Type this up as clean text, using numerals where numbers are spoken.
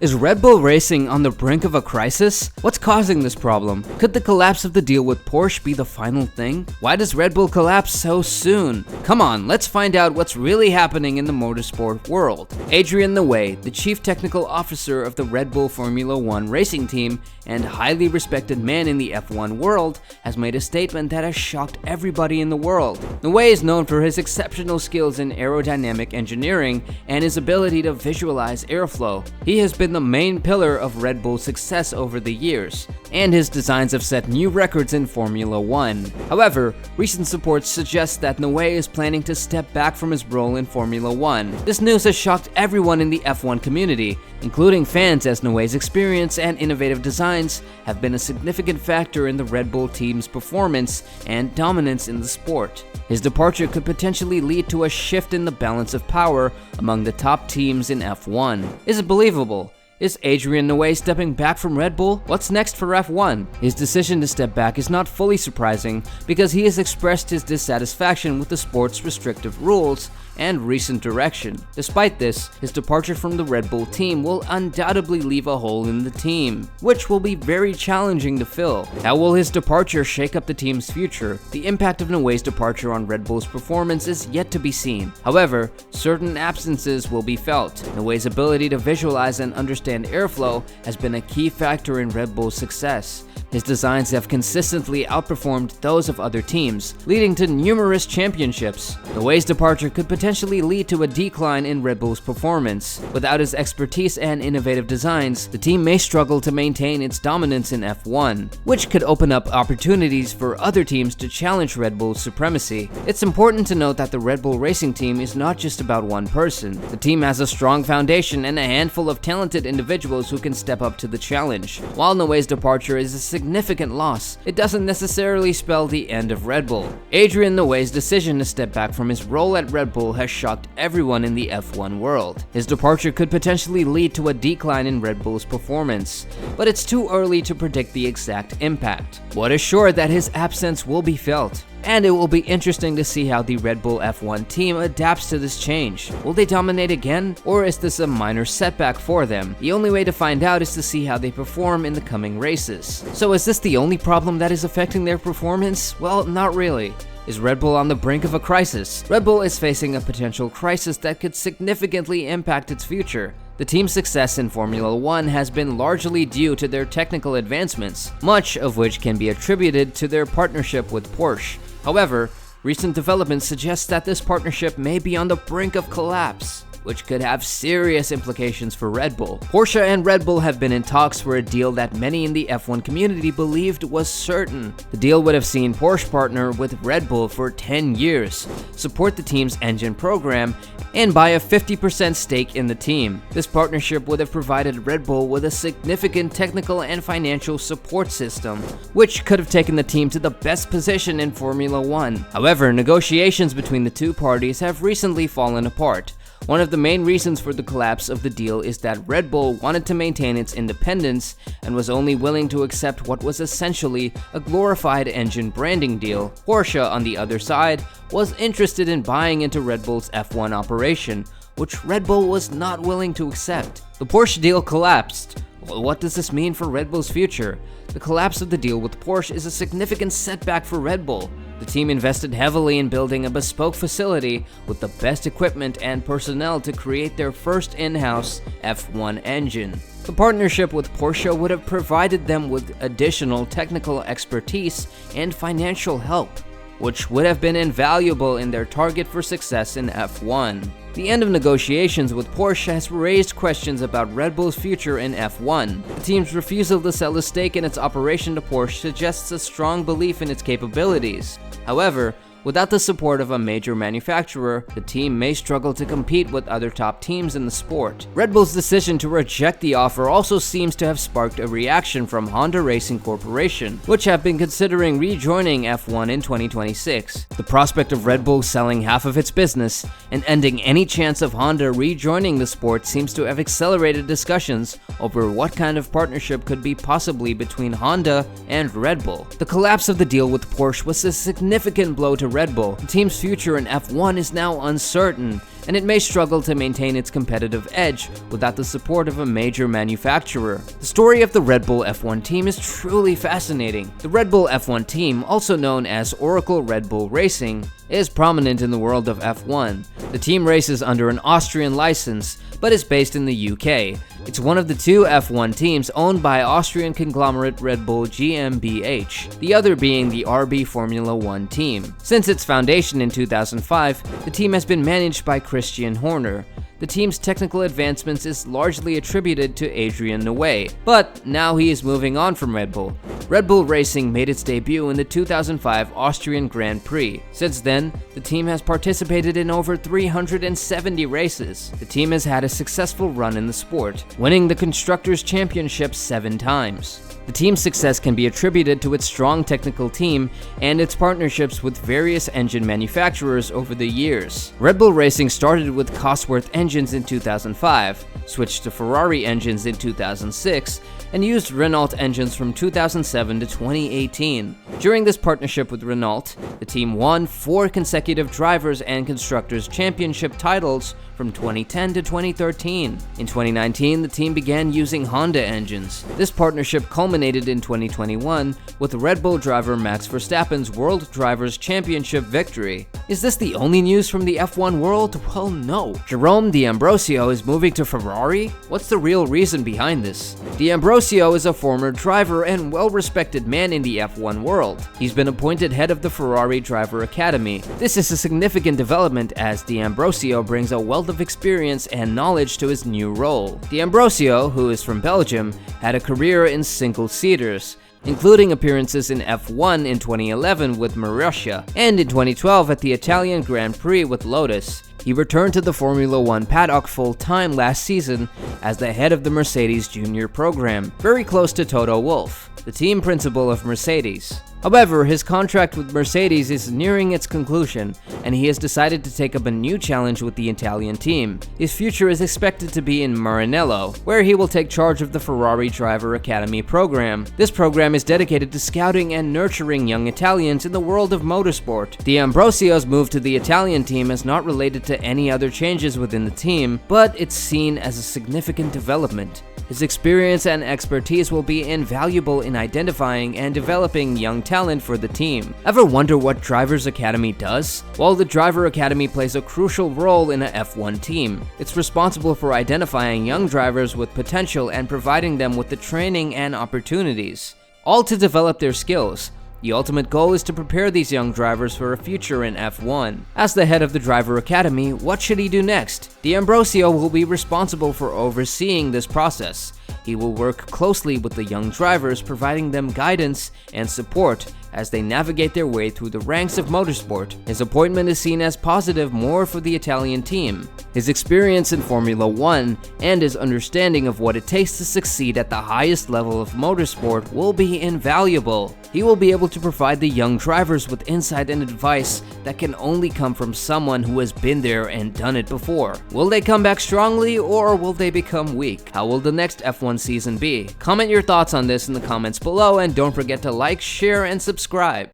Is Red Bull Racing on the brink of a crisis? What's causing this problem? Could the collapse of the deal with Porsche be the final thing? Why does Red Bull collapse so soon? Come on, let's find out what's really happening in the motorsport world. Adrian Newey, the chief technical officer of the Red Bull Formula One racing team and highly respected man in the F1 world, has made a statement that has shocked everybody in the world. Newey is known for his exceptional skills in aerodynamic engineering and his ability to visualize airflow. He has been the main pillar of Red Bull's success over the years, and his designs have set new records in Formula One. However, recent reports suggest that Newey is planning to step back from his role in Formula One. This news has shocked everyone in the F1 community, including fans, as Newey's experience and innovative designs have been a significant factor in the Red Bull team's performance and dominance in the sport. His departure could potentially lead to a shift in the balance of power among the top teams in F1. Is it believable? Is Adrian Newey stepping back from Red Bull? What's next for F1? His decision to step back is not fully surprising because he has expressed his dissatisfaction with the sport's restrictive rules and recent direction. Despite this, his departure from the Red Bull team will undoubtedly leave a hole in the team, which will be very challenging to fill. How will his departure shake up the team's future? The impact of Newey's departure on Red Bull's performance is yet to be seen. However, certain absences will be felt. Newey's ability to visualize and understand airflow has been a key factor in Red Bull's success. His designs have consistently outperformed those of other teams, leading to numerous championships. Newey's departure could potentially lead to a decline in Red Bull's performance. Without his expertise and innovative designs, the team may struggle to maintain its dominance in F1, which could open up opportunities for other teams to challenge Red Bull's supremacy. It's important to note that the Red Bull racing team is not just about one person. The team has a strong foundation and a handful of talented individuals who can step up to the challenge. While Newey's departure is a significant loss, it doesn't necessarily spell the end of Red Bull. Adrian Newey's decision to step back from his role at Red Bull has shocked everyone in the F1 world. His departure could potentially lead to a decline in Red Bull's performance, but it's too early to predict the exact impact. What is sure that his absence will be felt, and it will be interesting to see how the Red Bull F1 team adapts to this change. Will they dominate again, or is this a minor setback for them? The only way to find out is to see how they perform in the coming races. So is this the only problem that is affecting their performance? Well, not really. Is Red Bull on the brink of a crisis? Red Bull is facing a potential crisis that could significantly impact its future. The team's success in Formula One has been largely due to their technical advancements, much of which can be attributed to their partnership with Porsche. However, recent developments suggest that this partnership may be on the brink of collapse, which could have serious implications for Red Bull. Porsche and Red Bull have been in talks for a deal that many in the F1 community believed was certain. The deal would have seen Porsche partner with Red Bull for 10 years, support the team's engine program, and buy a 50% stake in the team. This partnership would have provided Red Bull with a significant technical and financial support system, which could have taken the team to the best position in Formula One. However, negotiations between the two parties have recently fallen apart. One of the main reasons for the collapse of the deal is that Red Bull wanted to maintain its independence and was only willing to accept what was essentially a glorified engine branding deal. Porsche, on the other side, was interested in buying into Red Bull's F1 operation, which Red Bull was not willing to accept. The Porsche deal collapsed. Well, what does this mean for Red Bull's future? The collapse of the deal with Porsche is a significant setback for Red Bull. The team invested heavily in building a bespoke facility with the best equipment and personnel to create their first in-house F1 engine. The partnership with Porsche would have provided them with additional technical expertise and financial help, which would have been invaluable in their target for success in F1. The end of negotiations with Porsche has raised questions about Red Bull's future in F1. The team's refusal to sell a stake in its operation to Porsche suggests a strong belief in its capabilities. However, without the support of a major manufacturer, the team may struggle to compete with other top teams in the sport. Red Bull's decision to reject the offer also seems to have sparked a reaction from Honda Racing Corporation, which have been considering rejoining F1 in 2026. The prospect of Red Bull selling half of its business and ending any chance of Honda rejoining the sport seems to have accelerated discussions over what kind of partnership could be possibly between Honda and Red Bull. The collapse of the deal with Porsche was a significant blow to Red Bull. The team's future in F1 is now uncertain, and it may struggle to maintain its competitive edge without the support of a major manufacturer. The story of the Red Bull F1 team is truly fascinating. The Red Bull F1 team, also known as Oracle Red Bull Racing, is prominent in the world of F1. The team races under an Austrian license, but is based in the UK. It's one of the two F1 teams owned by Austrian conglomerate Red Bull GmbH, the other being the RB Formula 1 team. Since its foundation in 2005, the team has been managed by Christian Horner. The team's technical advancements is largely attributed to Adrian Newey, but now he is moving on from Red Bull. Red Bull Racing made its debut in the 2005 Austrian Grand Prix. Since then, the team has participated in over 370 races. The team has had a successful run in the sport, winning the Constructors' Championship 7 times. The team's success can be attributed to its strong technical team and its partnerships with various engine manufacturers over the years. Red Bull Racing started with Cosworth engines in 2005, switched to Ferrari engines in 2006, and used Renault engines from 2007 to 2018. During this partnership with Renault, the team won 4 consecutive Drivers' and Constructors' Championship titles from 2010 to 2013. In 2019, the team began using Honda engines. This partnership culminated in 2021 with Red Bull driver Max Verstappen's World Drivers' Championship victory. Is this the only news from the F1 world? Well, no. Jerome D'Ambrosio is moving to Ferrari? What's the real reason behind this? D'Ambrosio is a former driver and well-respected man in the F1 world. He's been appointed head of the Ferrari Driver Academy. This is a significant development as D'Ambrosio brings a wealth of experience and knowledge to his new role. D'Ambrosio, who is from Belgium, had a career in single-seaters, including appearances in F1 in 2011 with Marussia, and in 2012 at the Italian Grand Prix with Lotus. He returned to the Formula 1 paddock full-time last season as the head of the Mercedes Junior program, very close to Toto Wolff, the team principal of Mercedes. However, his contract with Mercedes is nearing its conclusion, and he has decided to take up a new challenge with the Italian team. His future is expected to be in Maranello, where he will take charge of the Ferrari Driver Academy program. This program is dedicated to scouting and nurturing young Italians in the world of motorsport. D'Ambrosio's move to the Italian team is not related to any other changes within the team, but it's seen as a significant development. His experience and expertise will be invaluable in identifying and developing young talent for the team. Ever wonder what Drivers Academy does? Well, the Driver Academy plays a crucial role in a F1 team. It's responsible for identifying young drivers with potential and providing them with the training and opportunities, all to develop their skills. The ultimate goal is to prepare these young drivers for a future in F1. As the head of the Driver Academy, what should he do next? D'Ambrosio will be responsible for overseeing this process. He will work closely with the young drivers, providing them guidance and support as they navigate their way through the ranks of motorsport. His appointment is seen as positive more for the Italian team. His experience in Formula 1 and his understanding of what it takes to succeed at the highest level of motorsport will be invaluable. He will be able to provide the young drivers with insight and advice that can only come from someone who has been there and done it before. Will they come back strongly, or will they become weak? How will the next F1 season be? Comment your thoughts on this in the comments below, and don't forget to like, share, and subscribe.